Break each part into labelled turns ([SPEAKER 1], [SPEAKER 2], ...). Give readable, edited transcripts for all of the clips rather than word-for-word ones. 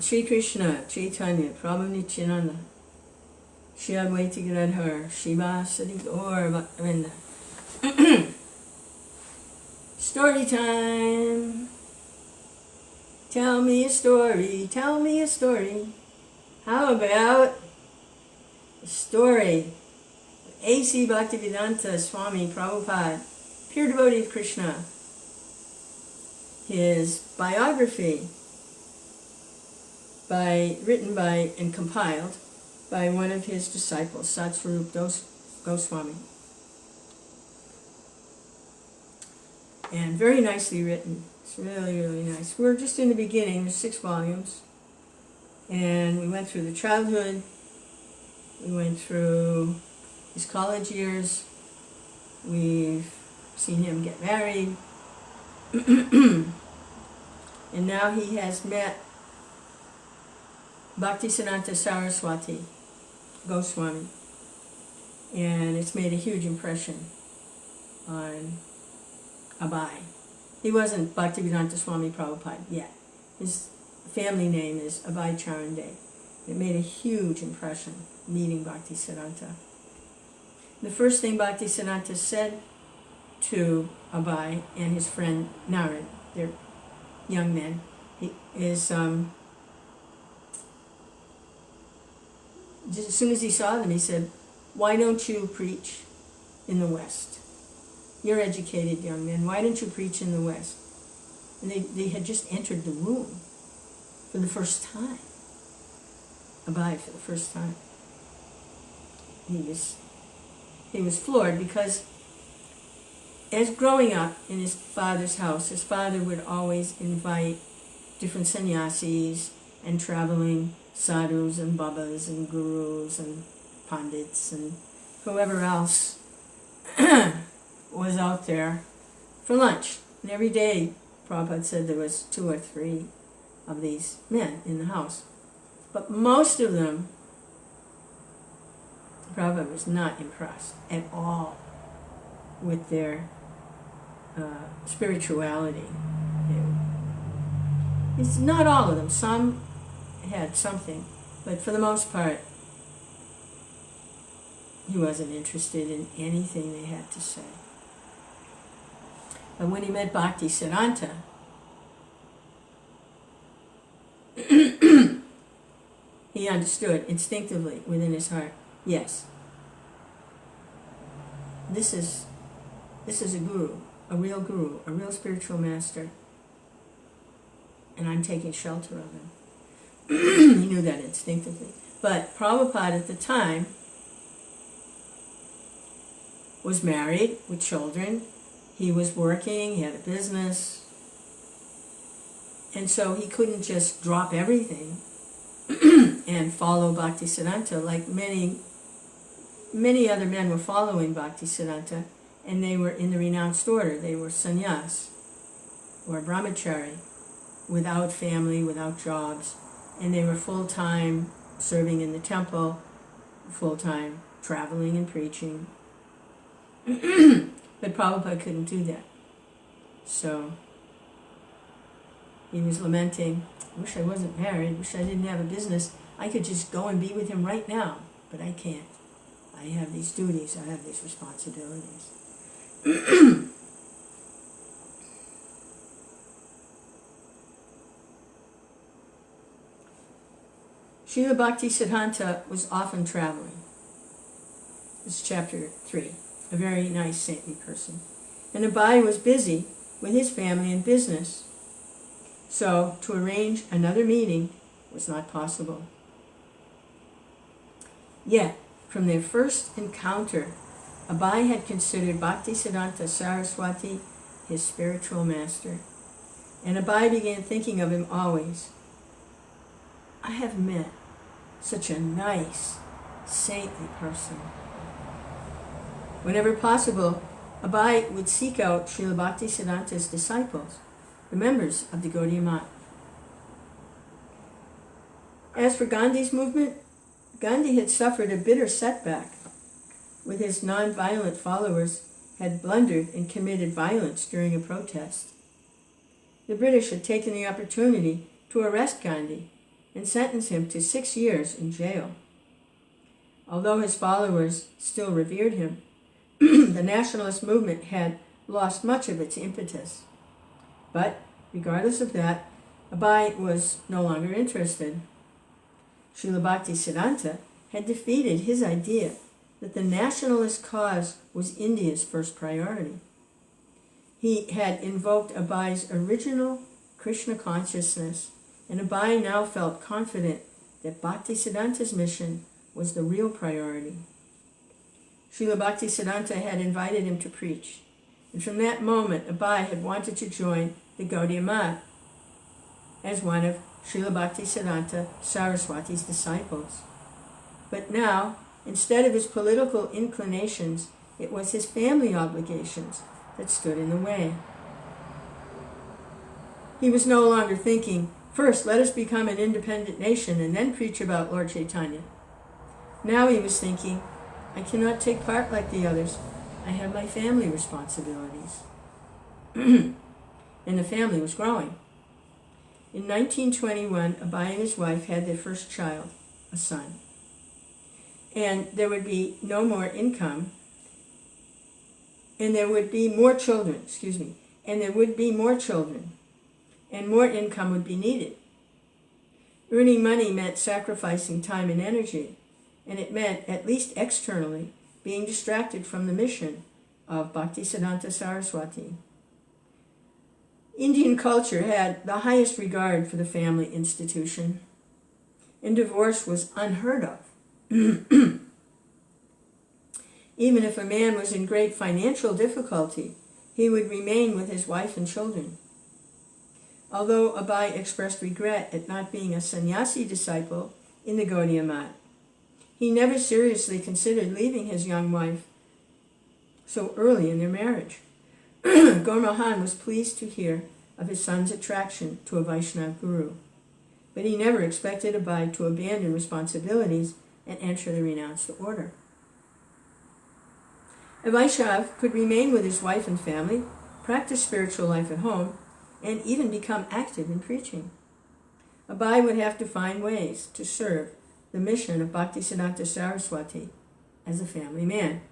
[SPEAKER 1] Sri Krishna, Chaitanya, Prabhu Nityananda, Shri Advaita Gadadhar, Shiva Sadi Gaur Bhaktivedanta. Story time. Tell me a story, tell me a story. How about a story of A.C. Bhaktivedanta Swami Prabhupada, pure devotee of Krishna. His biography, written by and compiled by one of his disciples, Satsvarupa Goswami. And very nicely written. It's really, really nice. We're just in the beginning. There's 6 volumes. And we went through the childhood. We went through his college years. We've seen him get married. And now he has met Bhaktisiddhanta Saraswati Goswami. And it's made a huge impression on Abai. He wasn't Bhaktivedanta Swami Prabhupada yet. His family name is Abai Charande. It made a huge impression meeting Bhaktisiddhanta. The first thing Bhaktisiddhanta said to Abai and his friend Narad, they're young men, as soon as he saw them, he said, "Why don't you preach in the West? You're educated young men. Why don't you preach in the West?" And they had just entered the room for the first time. Abai for the first time. He was floored because as growing up in his father's house, his father would always invite different sannyasis and traveling sadhus and babas and gurus and pandits and whoever else was out there for lunch. And every day, Prabhupada said there was 2 or 3 of these men in the house. But most of them, Prabhupada was not impressed at all with their spirituality. It's not all of them. Some had something, but for the most part, he wasn't interested in anything they had to say. But when he met Bhaktisiddhanta, he understood instinctively within his heart, yes, this is a guru, a real spiritual master, and I'm taking shelter of him. He knew that instinctively. But Prabhupada at the time was married with children. He was working, he had a business. And so he couldn't just drop everything and follow Bhaktisiddhanta like many other men were following Bhaktisiddhanta, and they were in the renounced order. They were sannyas or brahmachari, without family, without jobs. And they were full-time serving in the temple, full-time traveling and preaching. But Prabhupada couldn't do that. So he was lamenting, "Wish I wasn't married, wish I didn't have a business. I could just go and be with him right now, but I can't. I have these duties, I have these responsibilities." Srila Bhaktisiddhanta was often traveling. This is chapter 3. A very nice saintly person. And Abai was busy with his family and business, so to arrange another meeting was not possible. Yet, from their first encounter, Abai had considered Bhaktisiddhanta Saraswati his spiritual master, and Abai began thinking of him always. I have met such a nice, saintly person. Whenever possible, Abai would seek out Srila Bhaktisiddhanta's disciples, the members of the Gaudiya Math. As for Gandhi's movement, Gandhi had suffered a bitter setback, with his non-violent followers had blundered and committed violence during a protest. The British had taken the opportunity to arrest Gandhi and sentenced him to 6 years in jail. Although his followers still revered him, the nationalist movement had lost much of its impetus. But, regardless of that, Abai was no longer interested. Srila Bhaktisiddhanta had defeated his idea that the nationalist cause was India's first priority. He had invoked Abai's original Krishna consciousness, and Abai now felt confident that Bhaktisiddhanta's mission was the real priority. Srila Bhaktisiddhanta had invited him to preach, and from that moment Abai had wanted to join the Gaudiya Math as one of Srila Bhaktisiddhanta Saraswati's disciples. But now, instead of his political inclinations, it was his family obligations that stood in the way. He was no longer thinking, first let us become an independent nation and then preach about Lord Chaitanya. Now he was thinking, I cannot take part like the others. I have my family responsibilities. And the family was growing. In 1921, Abai and his wife had their first child, a son. And there would be no more income, and there would be more children, and there would be more children, and more income would be needed. Earning money meant sacrificing time and energy, and it meant, at least externally, being distracted from the mission of Bhaktisiddhanta Saraswati. Indian culture had the highest regard for the family institution, and divorce was unheard of. Even if a man was in great financial difficulty, he would remain with his wife and children. Although Abai expressed regret at not being a sannyasi disciple in the Gaudiya Math, he never seriously considered leaving his young wife so early in their marriage. Gormahan was pleased to hear of his son's attraction to a Vaishnava guru, but he never expected Abai to abandon responsibilities and enter the renounced order. A Vaishnava could remain with his wife and family, practice spiritual life at home, and even become active in preaching. Abai would have to find ways to serve the mission of Bhaktisiddhanta Saraswati as a family man.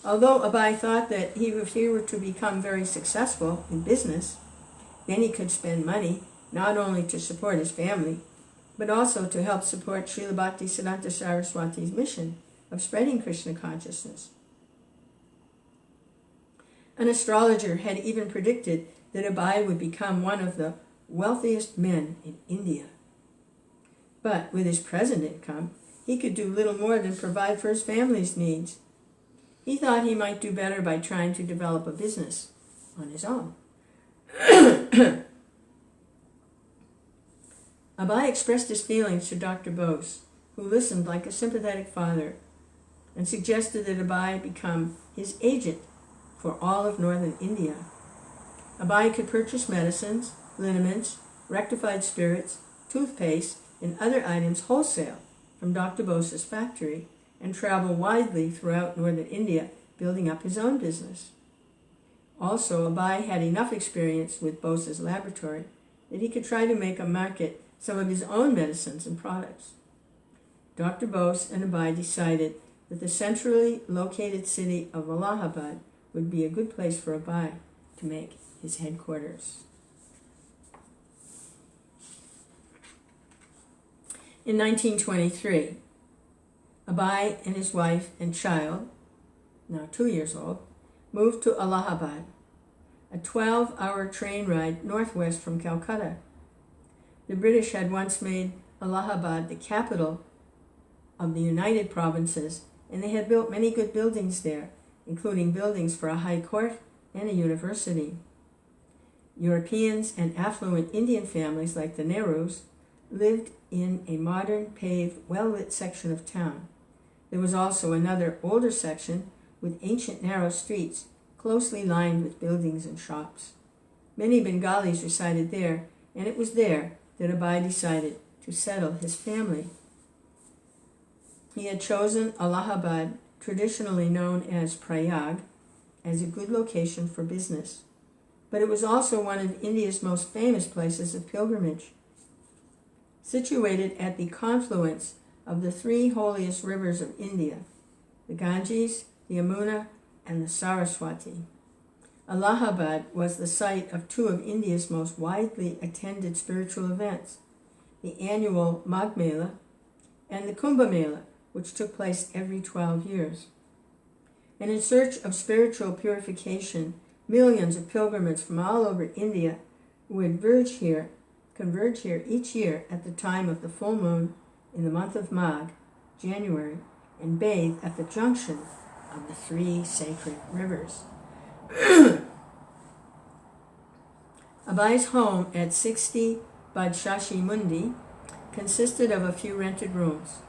[SPEAKER 1] Although Abai thought that if he were to become very successful in business, then he could spend money not only to support his family, but also to help support Srila Bhaktisiddhanta Saraswati's mission of spreading Krishna consciousness. An astrologer had even predicted that Abai would become one of the wealthiest men in India. But with his present income, he could do little more than provide for his family's needs. He thought he might do better by trying to develop a business on his own. Abai expressed his feelings to Dr. Bose, who listened like a sympathetic father, and suggested that Abai become his agent for all of northern India. Abai could purchase medicines, liniments, rectified spirits, toothpaste, and other items wholesale from Dr. Bose's factory and travel widely throughout northern India, building up his own business. Also, Abai had enough experience with Bose's laboratory that he could try to make a market some of his own medicines and products. Dr. Bose and Abai decided that the centrally located city of Allahabad would be a good place for Abai to make his headquarters. In 1923, Abai and his wife and child, now 2 years old, moved to Allahabad, a 12-hour train ride northwest from Calcutta. The British had once made Allahabad the capital of the United Provinces, and they had built many good buildings there, including buildings for a high court and a university. Europeans and affluent Indian families like the Nehrus lived in a modern, paved, well-lit section of town. There was also another older section with ancient narrow streets closely lined with buildings and shops. Many Bengalis resided there, and it was there that Abai decided to settle his family. He had chosen Allahabad, traditionally known as Prayag, as a good location for business, but it was also one of India's most famous places of pilgrimage. situated at the confluence of the three holiest rivers of India, the Ganges, the Yamuna, and the Saraswati. Allahabad was the site of two of India's most widely attended spiritual events, the annual Magh Mela and the Kumbh Mela, which took place every 12 years. And in search of spiritual purification, millions of pilgrims from all over India would converge here each year at the time of the full moon in the month of Magh, January, and bathe at the junction of the three sacred rivers. Abai's home at 60 Badshashi Mundi consisted of a few rented rooms.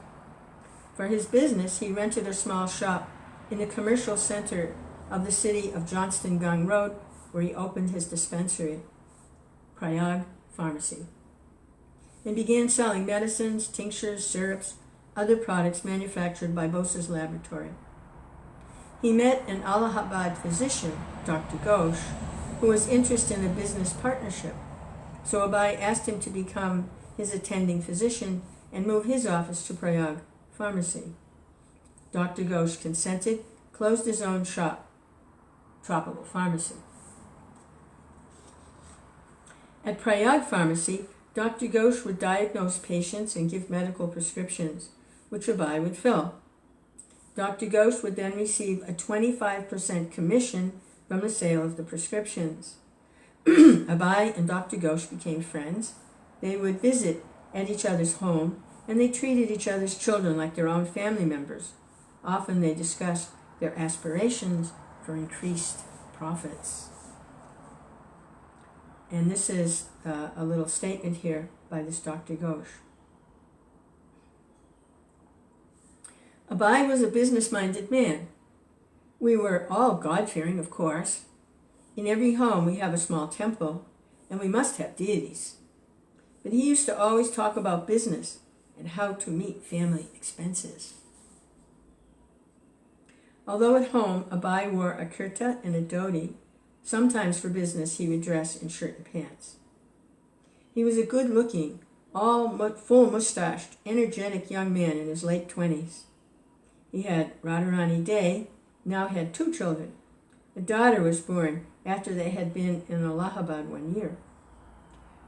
[SPEAKER 1] For his business, he rented a small shop in the commercial center of the city of Johnston Gang Road, where he opened his dispensary, Prayag Pharmacy, and began selling medicines, tinctures, syrups, other products manufactured by Bose's laboratory. He met an Allahabad physician, Dr. Ghosh, who was interested in a business partnership. So Abai asked him to become his attending physician and move his office to Prayag Pharmacy. Dr. Ghosh consented, closed his own shop, Tropical Pharmacy. At Prayag Pharmacy, Dr. Ghosh would diagnose patients and give medical prescriptions, which Abai would fill. Dr. Ghosh would then receive a 25% commission from the sale of the prescriptions. Abai and Dr. Ghosh became friends. They would visit at each other's home, and they treated each other's children like their own family members. Often they discussed their aspirations for increased profits. And this is a little statement here by this Dr. Ghosh. Abai was a business-minded man. We were all God-fearing, of course. In every home we have a small temple, and we must have deities. But he used to always talk about business and how to meet family expenses. Although at home Abai wore a kurta and a dhoti, sometimes for business he would dress in shirt and pants. He was a good-looking, full mustached, energetic young man in his late 20s. He had Radharani Dey, now had 2 children. A daughter was born after they had been in Allahabad 1 year.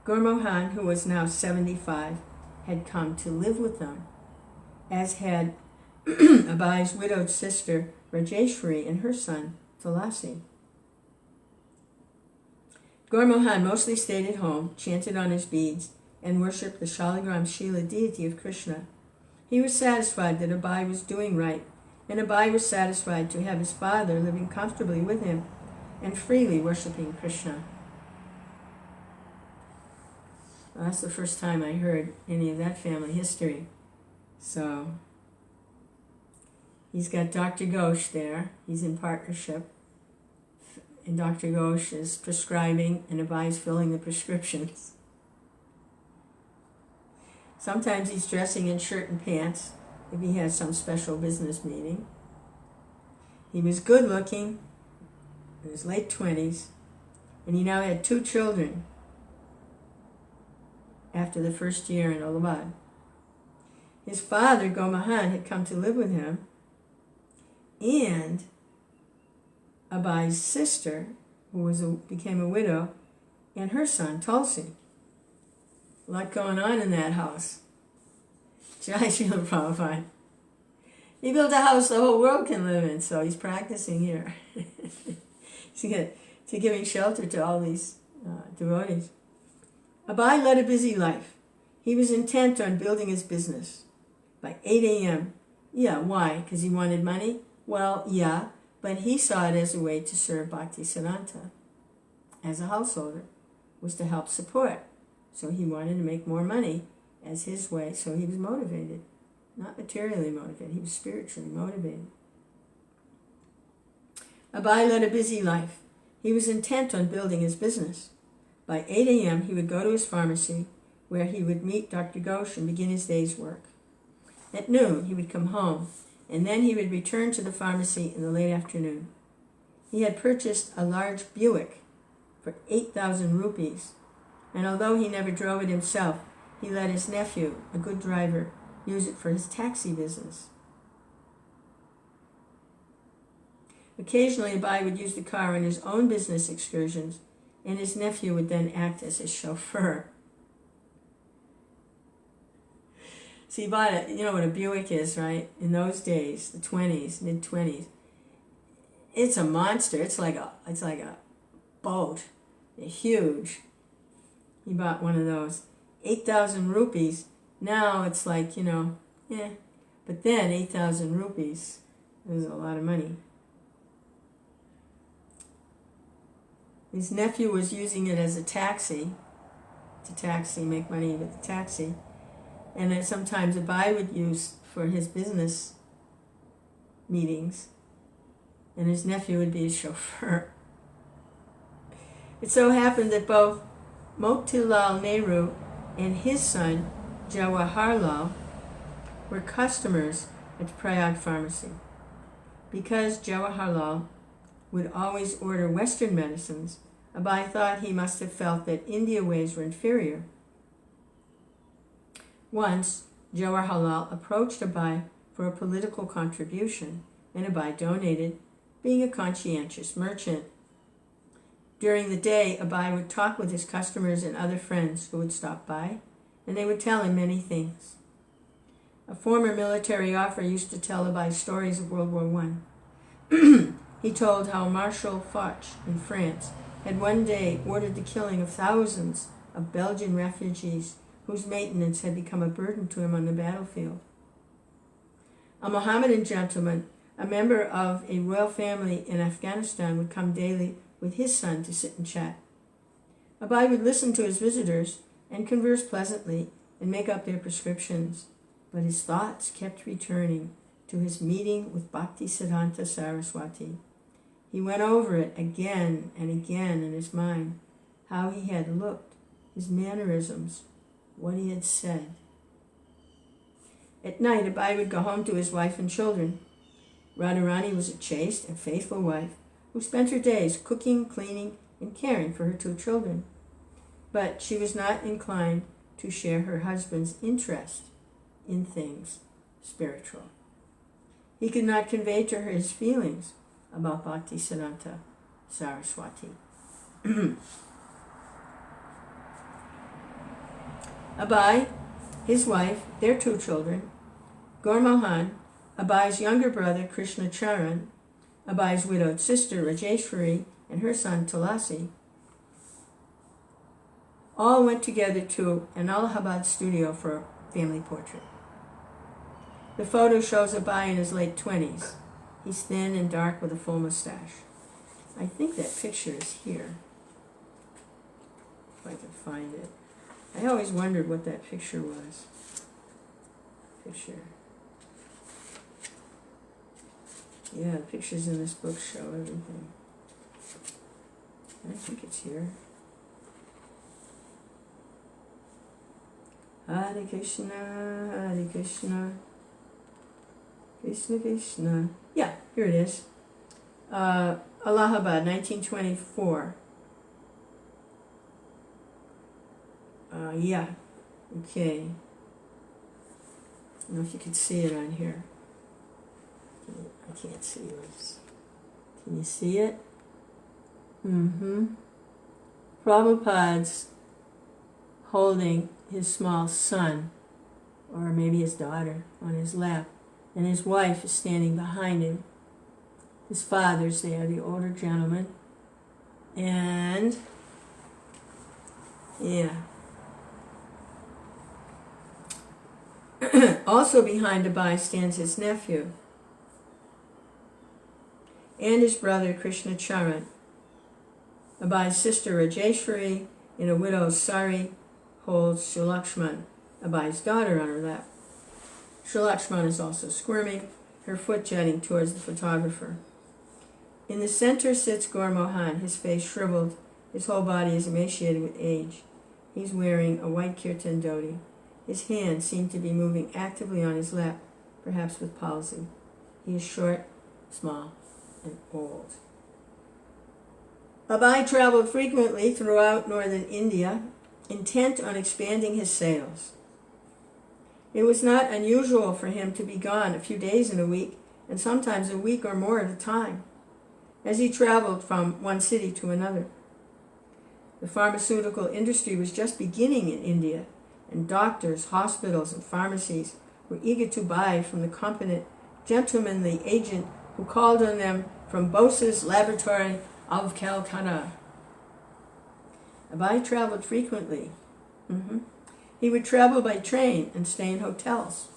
[SPEAKER 1] Gurmohan, who was now 75, had come to live with them, as had Abai's widowed sister Rajeshwari and her son Tulasi. Gurmohan mostly stayed at home, chanted on his beads, and worshipped the Shaligram Shila deity of Krishna. He was satisfied that Abai was doing right, and Abai was satisfied to have his father living comfortably with him and freely worshipping Krishna. Well, that's the first time I heard any of that family history. So, he's got Dr. Ghosh there. He's in partnership. And Dr. Ghosh is prescribing, and Abai's filling the prescriptions. Sometimes he's dressing in shirt and pants if he has some special business meeting. He was good looking, in his late 20s, and he now had 2 children after the first year in Allahabad. His father, Gomahan, had come to live with him, and Abai's sister, who became a widow, and her son, Tulsi. A lot going on in that house. Jai Srila Prabhupada. He built a house the whole world can live in, so he's practicing here. to giving shelter to all these devotees. Abai led a busy life. He was intent on building his business. By 8 a.m., yeah, why? Because he wanted money? Well, yeah, but he saw it as a way to serve Bhaktivedanta. As a householder, was to help support. So he wanted to make more money as his way, so he was motivated. Not materially motivated, he was spiritually motivated. Abai led a busy life. He was intent on building his business. By 8 a.m., he would go to his pharmacy, where he would meet Dr. Ghosh and begin his day's work. At noon, he would come home, and then he would return to the pharmacy in the late afternoon. He had purchased a large Buick for 8,000 rupees, and although he never drove it himself, he let his nephew, a good driver, use it for his taxi business. Occasionally, Abai would use the car on his own business excursions, and his nephew would then act as his chauffeur. So you bought it, you know what a Buick is, right? In those days, the 20s, mid-20s, it's a monster. It's like a boat. They're huge. He bought one of those. 8,000 rupees. Now it's like, But then 8,000 rupees was a lot of money. His nephew was using it as a taxi, make money with the taxi. And then sometimes Abai would use for his business meetings, and his nephew would be his chauffeur. It so happened that both Motilal Nehru and his son, Jawaharlal, were customers at the Prayag pharmacy. Because Jawaharlal would always order Western medicines, Abai thought he must have felt that India ways were inferior. Once, Jawaharlal approached Abai for a political contribution, and Abai donated, being a conscientious merchant. During the day, Abai would talk with his customers and other friends who would stop by, and they would tell him many things. A former military officer used to tell Abai stories of World War I. He told how Marshal Foch in France had one day ordered the killing of thousands of Belgian refugees whose maintenance had become a burden to him on the battlefield. A Mohammedan gentleman, a member of a royal family in Afghanistan, would come daily with his son to sit and chat. Abai would listen to his visitors and converse pleasantly and make up their prescriptions, but his thoughts kept returning to his meeting with Bhaktivedanta Saraswati. He went over it again and again in his mind, how he had looked, his mannerisms, what he had said. At night, Abai would go home to his wife and children. Radharani was a chaste and faithful wife who spent her days cooking, cleaning, and caring for her 2 children. But she was not inclined to share her husband's interest in things spiritual. He could not convey to her his feelings about Bhaktisiddhanta Saraswati. Abai, his wife, their 2 children, Gormohan, Abai's younger brother Krishna Charan, Abai's widowed sister Rajeshwari, and her son Tulasi, all went together to an Allahabad studio for a family portrait. The photo shows Abai in his late 20s. He's thin and dark with a full mustache. I think that picture is here, if I can find it. I always wondered what that picture was. Yeah, the pictures in this book show everything. I think it's here. Hare Krishna, Hare Krishna, Krishna Krishna. Yeah, here it is. Allahabad, 1924. Yeah, okay. I don't know if you can see it on here. I can't see yours. Can you see it? Prabhupada's holding his small son, or maybe his daughter, on his lap, and his wife is standing behind him. His father's there, the older gentleman, and yeah. Also behind Abai stands his nephew and his brother Krishna Charan. Abai's sister Rajeshwari, in a widow's sari, holds Shulakshman, Abai's daughter, on her lap. Shulakshman is also squirming, her foot jutting towards the photographer. In the center sits Gaur Mohan, his face shriveled, his whole body is emaciated with age. He's wearing a white kirtan dhoti. His hands seem to be moving actively on his lap, perhaps with palsy. He is short, small, and old. Abai traveled frequently throughout northern India, intent on expanding his sales. It was not unusual for him to be gone a few days in a week, and sometimes a week or more at a time, as he traveled from one city to another. The pharmaceutical industry was just beginning in India, and doctors, hospitals, and pharmacies were eager to buy from the competent, gentlemanly agent who called on them from Bose's laboratory of Calcutta. Abai traveled frequently. He would travel by train and stay in hotels.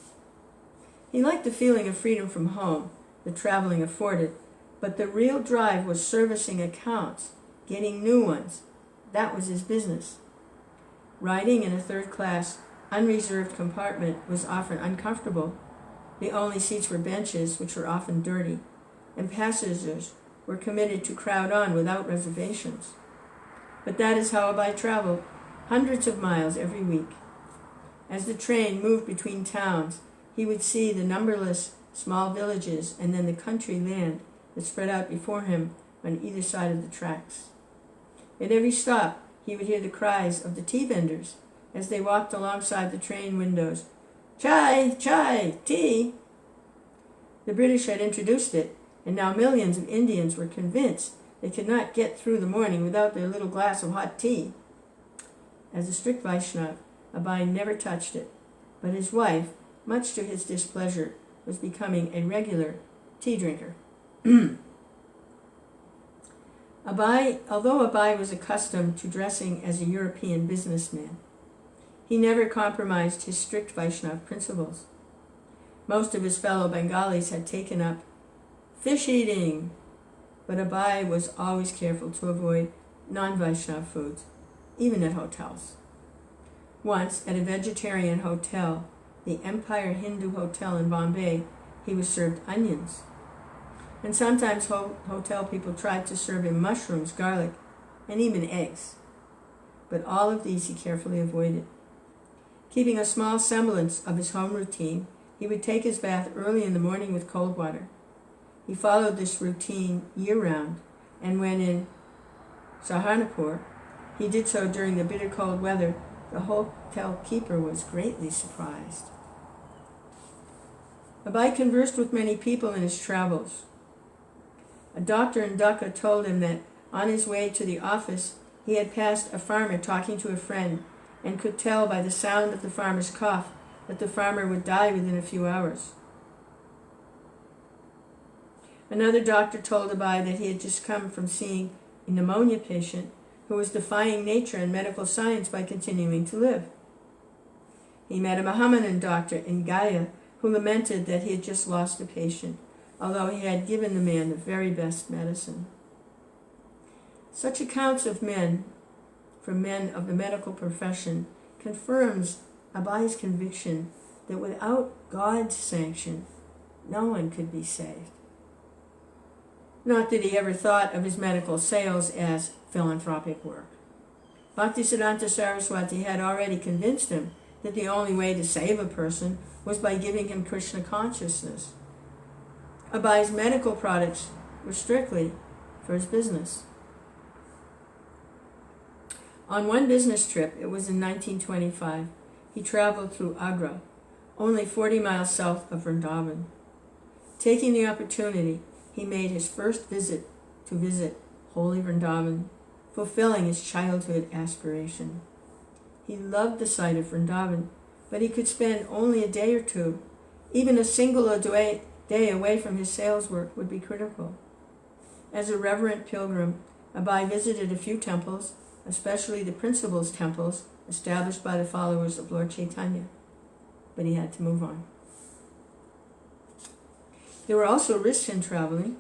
[SPEAKER 1] He liked the feeling of freedom from home that traveling afforded, but the real drive was servicing accounts, getting new ones. That was his business. Riding in a third-class, unreserved compartment was often uncomfortable. The only seats were benches, which were often dirty, and passengers were committed to crowd on without reservations. But that is how Abai traveled, hundreds of miles every week. As the train moved between towns, he would see the numberless small villages and then the country land that spread out before him on either side of the tracks. At every stop, he would hear the cries of the tea vendors as they walked alongside the train windows. Chai, chai, tea! The British had introduced it, and now millions of Indians were convinced they could not get through the morning without their little glass of hot tea. As a strict Vaishnava, Abai never touched it, but his wife, much to his displeasure, was becoming a regular tea drinker. Although Abai was accustomed to dressing as a European businessman, he never compromised his strict Vaishnava principles. Most of his fellow Bengalis had taken up fish eating, but Abai was always careful to avoid non-Vaishnava foods, even at hotels. Once, at a vegetarian hotel, the Empire Hindu Hotel in Bombay, he was served onions. And sometimes hotel people tried to serve him mushrooms, garlic, and even eggs. But all of these he carefully avoided. Keeping a small semblance of his home routine, he would take his bath early in the morning with cold water. He followed this routine year-round, and when in Saharanpur, he did so during the bitter cold weather. The hotel keeper was greatly surprised. Abai conversed with many people in his travels. A doctor in Dhaka told him that on his way to the office, he had passed a farmer talking to a friend and could tell by the sound of the farmer's cough that the farmer would die within a few hours. Another doctor told Abai that he had just come from seeing a pneumonia patient who was defying nature and medical science by continuing to live. He met a Mohammedan doctor in Gaya who lamented that he had just lost a patient, although he had given the man the very best medicine. Such accounts of men, from men of the medical profession, confirms Abai's conviction that without God's sanction, no one could be saved. Not that he ever thought of his medical sales as philanthropic work. Bhaktivedanta Saraswati had already convinced him that the only way to save a person was by giving him Krishna consciousness. Abai's medical products were strictly for his business. On one business trip, it was in 1925, he traveled through Agra, only 40 miles south of Vrindavan. Taking the opportunity, he made his first visit to visit holy Vrindavan, fulfilling his childhood aspiration. He loved the sight of Vrindavan, but he could spend only a day or two. Even a single day away from his sales work would be critical. As a reverent pilgrim, Abai visited a few temples, especially the principal's temples established by the followers of Lord Chaitanya, but he had to move on. There were also risks in traveling.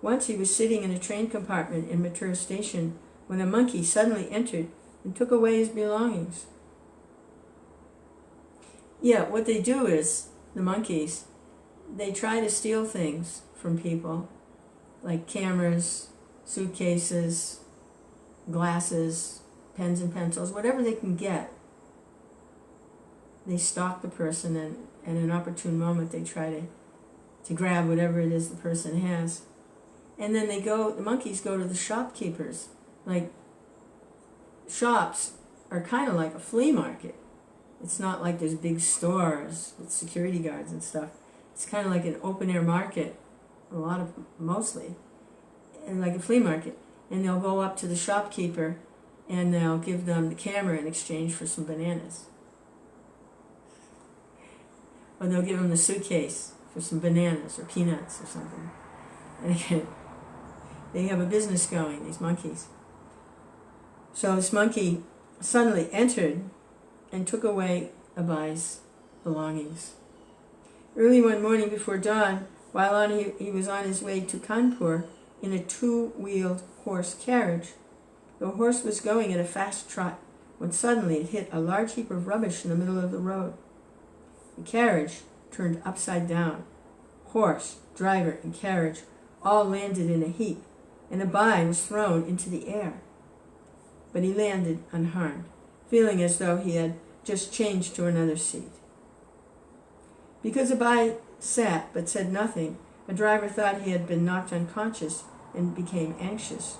[SPEAKER 1] Once he was sitting in a train compartment in Mathura station when a monkey suddenly entered and took away his belongings. Yeah, what they do is, the monkeys, they try to steal things from people, like cameras, suitcases, glasses, pens and pencils, whatever they can get. They stalk the person, and at an opportune moment they try to grab whatever it is the person has. And then the monkeys go to the shopkeepers, like shops are kind of like a flea market. It's not like there's big stores with security guards and stuff. It's kind of like an open-air market, mostly, and like a flea market. And they'll go up to the shopkeeper and they'll give them the camera in exchange for some bananas. Or they'll give them the suitcase for some bananas or peanuts or something. And they have a business going, these monkeys. So this monkey suddenly entered and took away Abai's belongings. Early one morning before dawn, while he was on his way to Kanpur in a two-wheeled horse carriage, the horse was going at a fast trot when suddenly it hit a large heap of rubbish in the middle of the road. The carriage turned upside down. Horse, driver, and carriage all landed in a heap, and Abai was thrown into the air. But he landed unharmed, feeling as though he had just changed to another seat. Because Abai sat but said nothing, the driver thought he had been knocked unconscious and became anxious.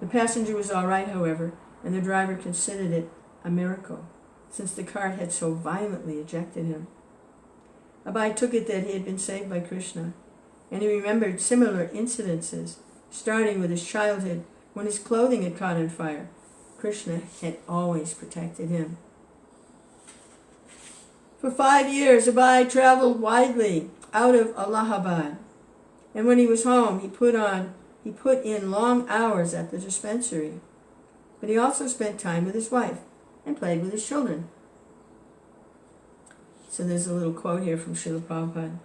[SPEAKER 1] The passenger was all right, however, and the driver considered it a miracle, since the cart had so violently ejected him. Abai took it that he had been saved by Krishna, and he remembered similar incidences, starting with his childhood when his clothing had caught on fire. Krishna had always protected him. For 5 years, Abai traveled widely out of Allahabad, and when he was home, he put in long hours at the dispensary. But he also spent time with his wife and played with his children. So there's a little quote here from Srila Prabhupada.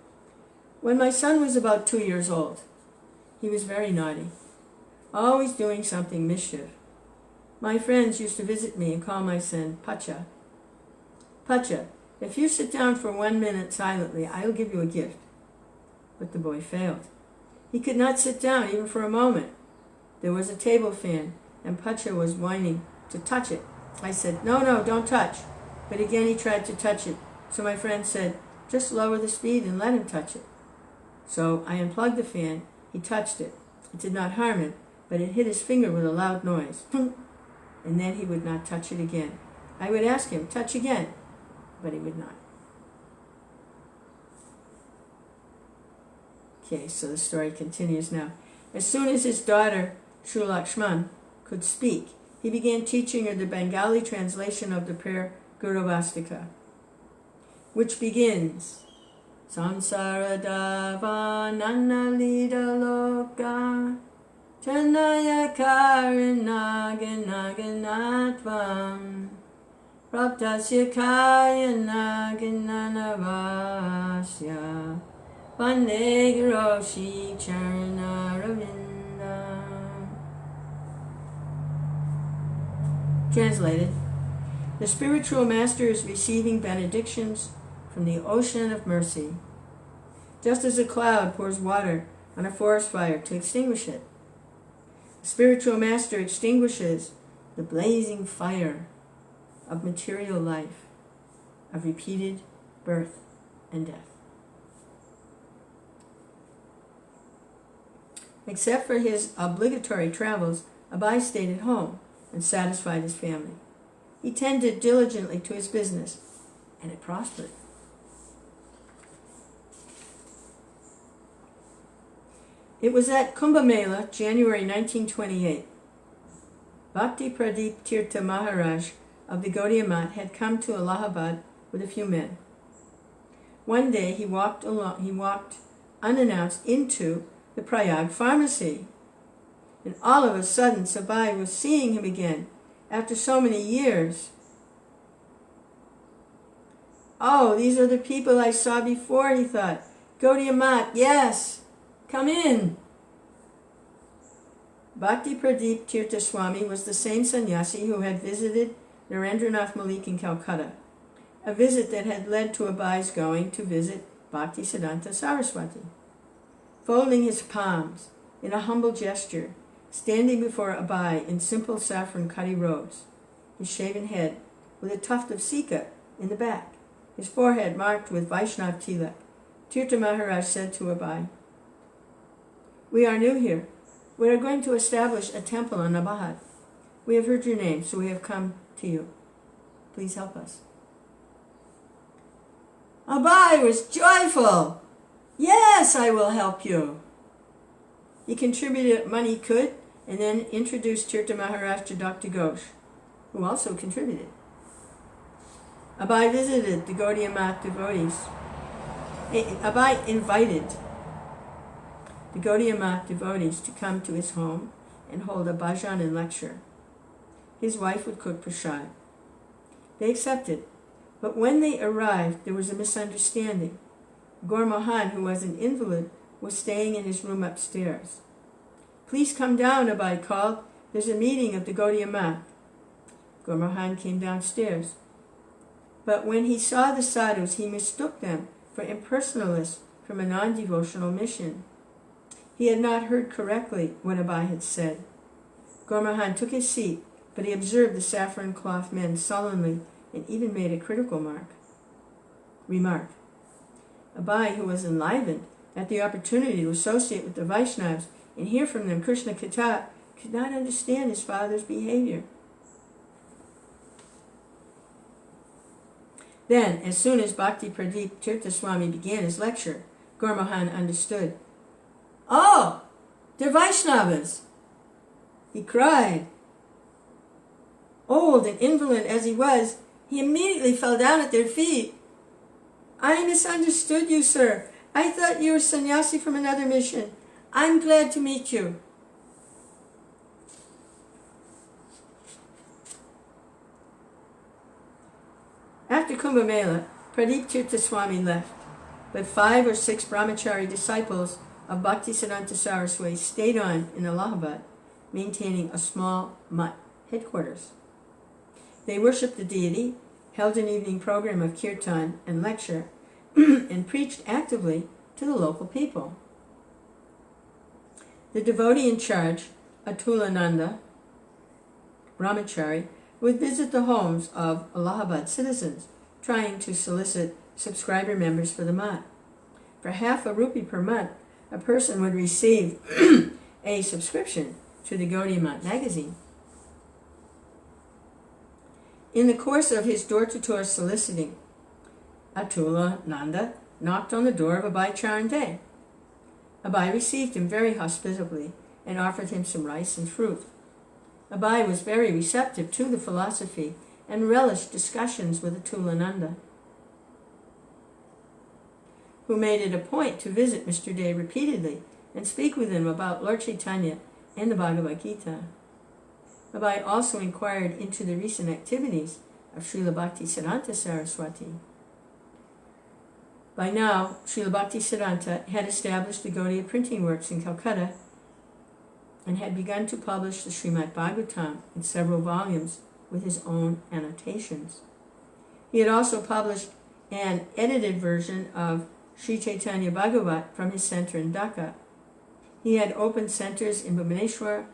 [SPEAKER 1] When my son was about 2 years old, he was very naughty, always doing something mischief. My friends used to visit me and call my son Pacha. Pacha, if you sit down for 1 minute silently, I'll give you a gift. But the boy failed. He could not sit down even for a moment. There was a table fan, and Pacha was whining to touch it. I said, no, don't touch. But again he tried to touch it. So my friend said, just lower the speed and let him touch it. So I unplugged the fan. He touched it. It did not harm him, but it hit his finger with a loud noise. And then he would not touch it again. I would ask him, touch again, but he would not. Okay, so the story continues now. As soon as his daughter, Sri Lakshman, could speak, he began teaching her the Bengali translation of the prayer Guruvastika, which begins, Samsara dava nanalida loka chanaya karina ganaganatvam praptasya kayana gananavasya vande giroshi charana ravinda. Translated, the spiritual master is receiving benedictions from the ocean of mercy, just as a cloud pours water on a forest fire to extinguish it. The spiritual master extinguishes the blazing fire of material life, of repeated birth and death. Except for his obligatory travels, Abai stayed at home and satisfied his family. He tended diligently to his business, and it prospered. It was at Kumbh Mela, January 1928. Bhakti Pradip Tirtha Maharaj of the Gaudiya Math had come to Allahabad with a few men. One day he walked unannounced into the Prayag pharmacy, and all of a sudden Sabai was seeing him again after so many years. Oh, these are the people I saw before, he thought. Gaudiya Math, yes. Come in. Bhakti Pradip Tirtha Swami was the same sannyasi who had visited Narendranath Malik in Calcutta, a visit that had led to Abai's going to visit Bhaktisiddhanta Saraswati. Folding his palms in a humble gesture, standing before Abai in simple saffron khadi robes, his shaven head with a tuft of sika in the back, his forehead marked with Vaishnav tilak, Tirtha Maharaj said to Abai, we are new here. We are going to establish a temple on Abahad. We have heard your name, so we have come to you. Please help us. Abai was joyful. Yes, I will help you. He contributed what money he could and then introduced Tirtha Maharaj to Dr. Ghosh, who also contributed. Abai visited the Gaudiya Math devotees. Abai invited the Gaudiya Math devotees to come to his home and hold a bhajan and lecture. His wife would cook prasad. They accepted, but when they arrived, there was a misunderstanding. Gaur Mohan, who was an invalid, was staying in his room upstairs. Please come down, Abai called. There's a meeting of the Gaudiya Math. Gaur Mohan came downstairs. But when he saw the sadhus, he mistook them for impersonalists from a non-devotional mission. He had not heard correctly what Abai had said. Gaur Mohan took his seat, but he observed the saffron cloth men sullenly and even made a critical remark. Abai, who was enlivened at the opportunity to associate with the Vaishnavas and hear from them Krishna Katha, could not understand his father's behavior. Then, as soon as Bhakti Pradeep Tirtha Swami began his lecture, Gaur Mohan understood. Oh, they're Vaishnavas! He cried. Old and invalid as he was, he immediately fell down at their feet. I misunderstood you, sir. I thought you were sannyasi from another mission. I'm glad to meet you. After Kumbh Mela, Pradeep Tirtha Swami left, but 5 or 6 brahmachari disciples of Bhaktisiddhanta Saraswati stayed on in Allahabad, maintaining a small mutt headquarters. They worshipped the deity, held an evening program of kirtan and lecture, and preached actively to the local people. The devotee in charge, Atulananda Brahmachari, would visit the homes of Allahabad citizens, trying to solicit subscriber members for the mat. For half a rupee per month, a person would receive a subscription to the Gaudiya Math magazine. In the course of his door-to-door soliciting, Atula Nanda knocked on the door of Abai Charan Day. Abai received him very hospitably and offered him some rice and fruit. Abai was very receptive to the philosophy and relished discussions with Atula Nanda, who made it a point to visit Mr. Day repeatedly and speak with him about Lord Chaitanya and the Bhagavad Gita. Abai also inquired into the recent activities of Srila Bhaktisiddhanta Saraswati. By now, Srila Bhaktisiddhanta had established the Gaudiya printing works in Calcutta and had begun to publish the Srimad Bhagavatam in several volumes with his own annotations. He had also published an edited version of Sri Chaitanya Bhagavat from his center in Dhaka. He had opened centers in Bhubaneswar,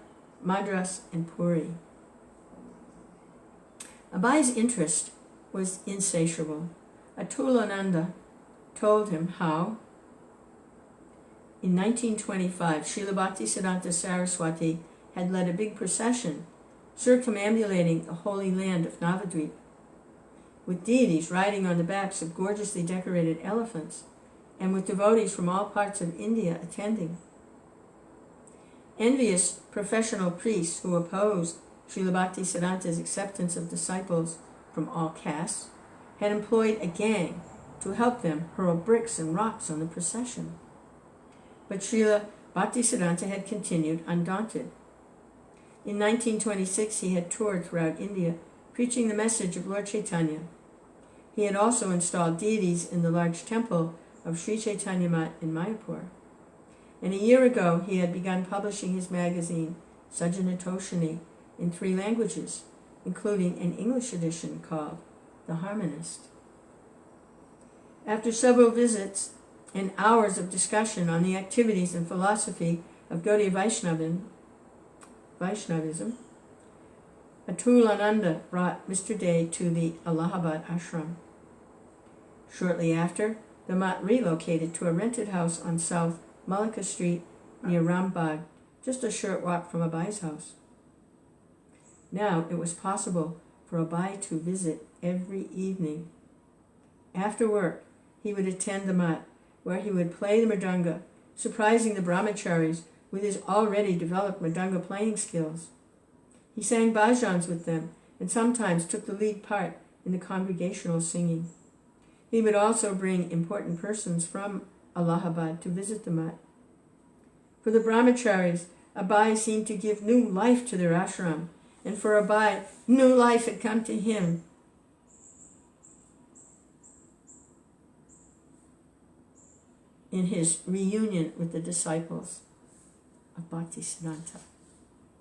[SPEAKER 1] Madras, and Puri. Abai's interest was insatiable. Atulananda told him how, in 1925, Srila Bhaktisiddhanta Saraswati had led a big procession circumambulating the holy land of Navadvip, with deities riding on the backs of gorgeously decorated elephants, and with devotees from all parts of India attending. Envious professional priests who opposed Srila Bhaktisiddhanta's acceptance of disciples from all castes had employed a gang to help them hurl bricks and rocks on the procession. But Srila Bhaktisiddhanta had continued undaunted. In 1926, he had toured throughout India, preaching the message of Lord Chaitanya. He had also installed deities in the large temple of Sri Chaitanya Mat in Mayapur. And a year ago, he had begun publishing his magazine, Sajjanatoshini, in 3 languages, including an English edition called The Harmonist. After several visits and hours of discussion on the activities and philosophy of Gaudiya Vaishnavism, Atulananda brought Mr. Day to the Allahabad ashram. Shortly after, the Mat relocated to a rented house on South Malika Street near Rambagh, just a short walk from Abai's house. Now it was possible for Abai to visit every evening. After work, he would attend the mat, where he would play the mridanga, surprising the brahmacharis with his already developed mridanga playing skills. He sang bhajans with them, and sometimes took the lead part in the congregational singing. He would also bring important persons from Allahabad to visit the mat. For the brahmacharis, Abai seemed to give new life to their ashram, and for Abai, new life had come to him. In his reunion with the disciples of Bhaktivedanta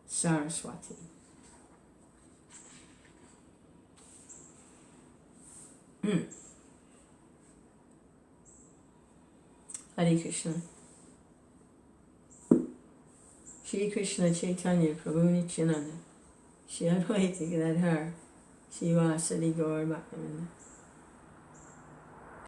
[SPEAKER 1] Saraswati. Hare Krishna. Shri Krishna Chaitanya Prabhu Nityananda Shri Advaita Gadadhar Shri Vasadi Gaur Bhaktivinoda